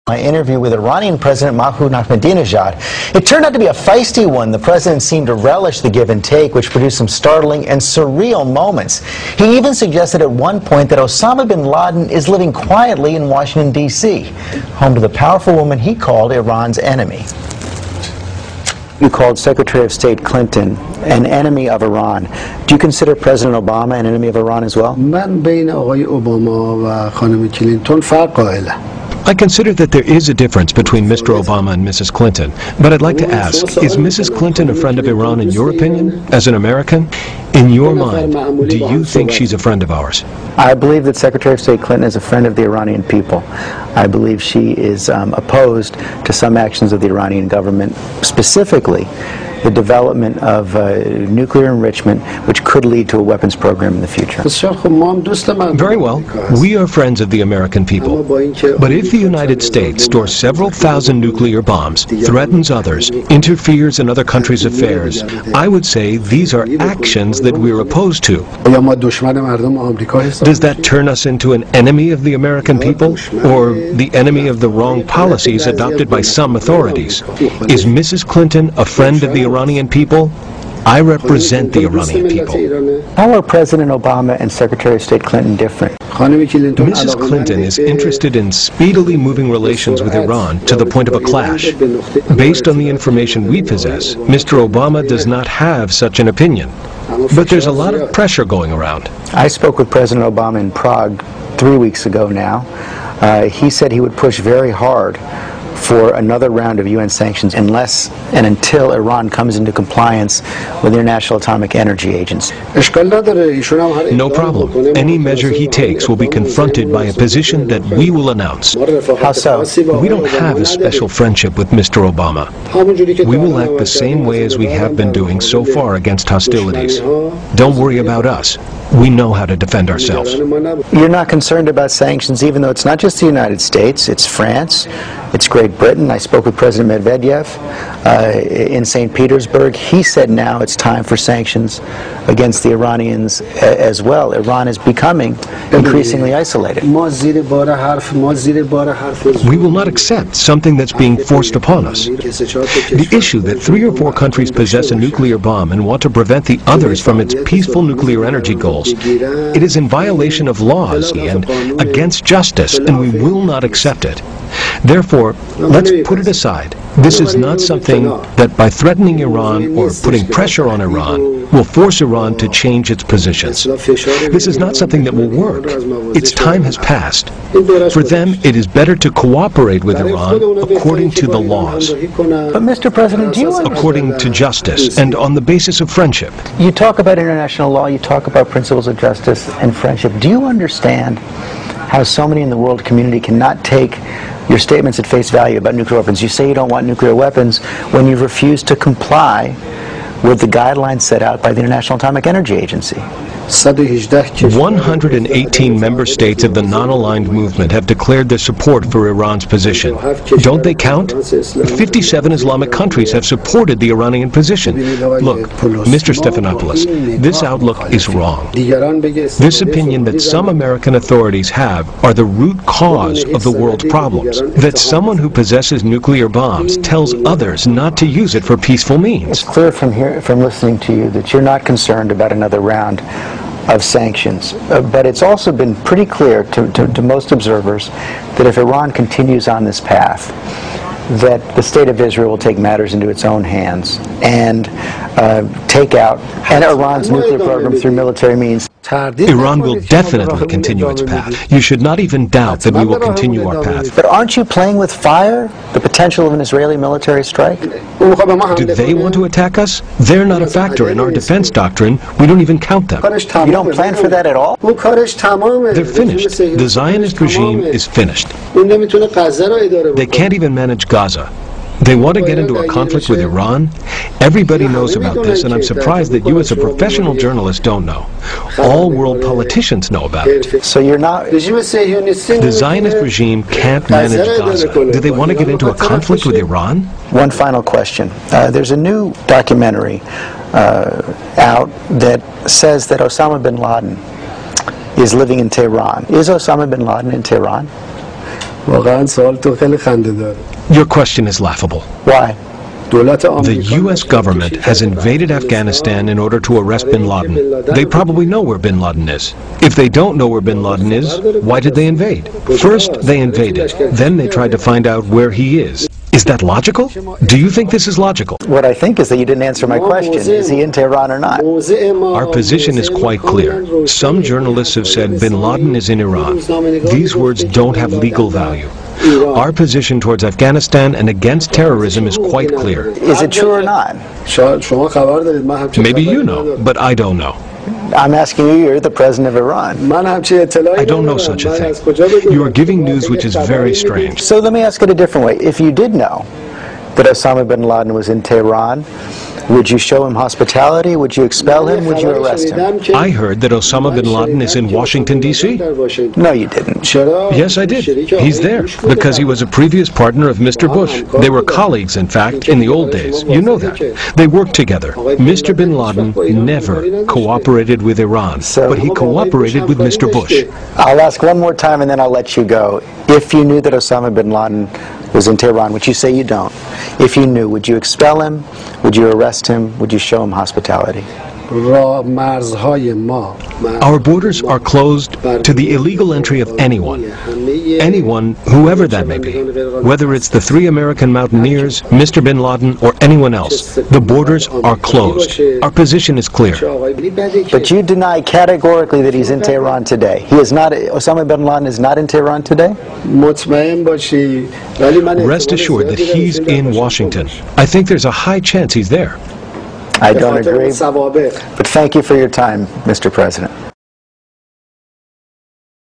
My interview with Iranian President Mahmoud It turned out to be a feisty one. The president seemed to relish the give and take, which produced some startling and surreal moments. He even suggested at one point that Osama bin Laden is living quietly in Washington, D.C., home to the powerful woman he called Iran's enemy. You called Secretary of State Clinton an enemy of Iran. Do you consider President Obama an enemy of Iran as well? I consider that there is a difference between Mr. Obama and Mrs. Clinton, but I'd like to ask, is Mrs. Clinton a friend of Iran in your opinion, as an American? In your mind, do you think she's a friend of ours? I believe that Secretary of State Clinton is a friend of the Iranian people. I believe she is opposed to some actions of the Iranian government, specifically the development of nuclear enrichment, which could lead to a weapons program in the future. Very well. We are friends of the American people. But if the United States stores several thousand nuclear bombs, threatens others, interferes in other countries' affairs, I would say these are actions that we're opposed to. Does that turn us into an enemy of the American people, or the enemy of the wrong policies adopted by some authorities? Is Mrs. Clinton a friend of the Iranian people? I represent the Iranian people. How are President Obama and Secretary of State Clinton different? Mrs. Clinton is interested in speedily moving relations with Iran to the point of a clash. Based on the information we possess, Mr. Obama does not have such an opinion. But there's a lot of pressure going around. I spoke with President Obama in Prague 3 weeks ago now. He said he would push very hard for another round of UN sanctions unless and until Iran comes into compliance with the International Atomic Energy Agency. No problem. Any measure he takes will be confronted by a position that we will announce. How so? We don't have a special friendship with Mr. Obama. We will act the same way as we have been doing so far against hostilities. Don't worry about us. We know how to defend ourselves. You're not concerned about sanctions, even though it's not just the United States, it's France, it's Great Britain. I spoke with President Medvedev in St. Petersburg. He said now it's time for sanctions against the Iranians as well. Iran is becoming increasingly isolated. We will not accept something that's being forced upon us. The issue that 3 or 4 countries possess a nuclear bomb and want to prevent the others from its peaceful nuclear energy goals, it is in violation of laws and against justice, and we will not accept it. Therefore, let's put it aside. This is not something that by threatening Iran or putting pressure on Iran will force Iran to change its positions. This is not something that will work. Its time has passed. For them, it is better to cooperate with Iran according to the laws. But Mr. President, do you understand? According to justice and on the basis of friendship. You talk about international law, you talk about principles of justice and friendship. Do you understand how so many in the world community cannot take your statements at face value about nuclear weapons? You say you don't want nuclear weapons when you refuse to comply with the guidelines set out by the International Atomic Energy Agency. 118 member states of the non-aligned movement have declared their support for Iran's position. Don't they count? 57 Islamic countries have supported the Iranian position. Look, Mr. Stephanopoulos, this outlook is wrong. This opinion that some American authorities have are the root cause of the world's problems. That someone who possesses nuclear bombs tells others not to use it for peaceful means. It's clear from listening to you that you're not concerned about another round of sanctions, but it's also been pretty clear to most observers that if Iran continues on this path, that the state of Israel will take matters into its own hands and take out Iran's nuclear program through military means. Iran will definitely continue its path. You should not even doubt that we will continue our path. But aren't you playing with fire? The potential of an Israeli military strike? Do they want to attack us? They're not a factor in our defense doctrine. We don't even count them. You don't plan for that at all? They're finished. The Zionist regime is finished. They can't even manage Gaza. They want to get into a conflict with Iran? Everybody knows about this, and I'm surprised that you as a professional journalist don't know. All world politicians know about it. So you're not... The Zionist regime can't manage Gaza. Do they want to get into a conflict with Iran? One final question. There's a new documentary out that says that Osama bin Laden is living in Tehran. Is Osama bin Laden in Tehran? واقعا سوال تو خیلی خنده داره. Your question is laughable. Why? The U.S. government has invaded Afghanistan in order to arrest bin Laden. They probably know where bin Laden is. If they don't know where bin Laden is, why did they invade? First, they invaded. Then they tried to find out where he is. Is that logical? Do you think this is logical? What I think is that you didn't answer my question. Is he in Tehran or not? Our position is quite clear. Some journalists have said bin Laden is in Iran. These words don't have legal value. Our position towards Afghanistan and against terrorism is quite clear. Is it true or not? Maybe you know, but I don't know. I'm asking you, you're the president of Iran. I don't know such a thing. You are giving news which is very strange. So let me ask it a different way. If you did know that Osama bin Laden was in Tehran, would you show him hospitality? Would you expel him? Would you arrest him? I heard that Osama bin Laden is in Washington, D.C. No, you didn't. Yes, I did. He's there because he was a previous partner of Mr. Bush. They were colleagues, in fact, in the old days. You know that. They worked together. Mr. bin Laden never cooperated with Iran, but he cooperated with Mr. Bush. I'll ask one more time and then I'll let you go. If you knew that Osama bin Laden was in Tehran, which you say you don't, if you knew, would you expel him? Would you arrest him? Would you show him hospitality? Our borders are closed to the illegal entry of anyone, whoever that may be. Whether it's the 3 American mountaineers, Mr. bin Laden, or anyone else, the borders are closed. Our position is clear. But you deny categorically that he's in Tehran today. He is not. Osama bin Laden is not in Tehran today? Rest assured that he's in Washington. I think there's a high chance he's there. I don't agree, but thank you for your time, Mr. President.